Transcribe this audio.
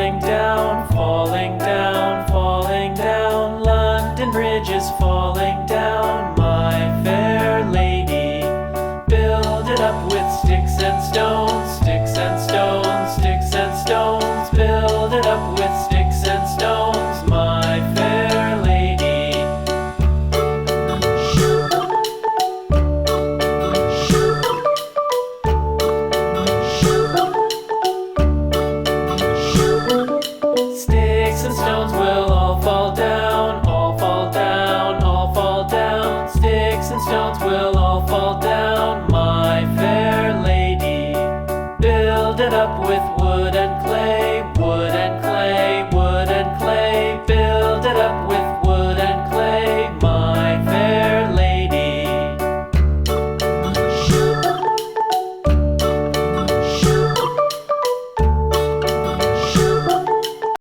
falling down, falling down, falling down. London Bridge is falling down, my fair lady. Build it up with sticks and stones, sticks and stones, sticks and stones. Build it up with sticks and stones, my fair lady. Sticks and stones will all fall down, all fall down, all fall down. Sticks and stones will all fall down.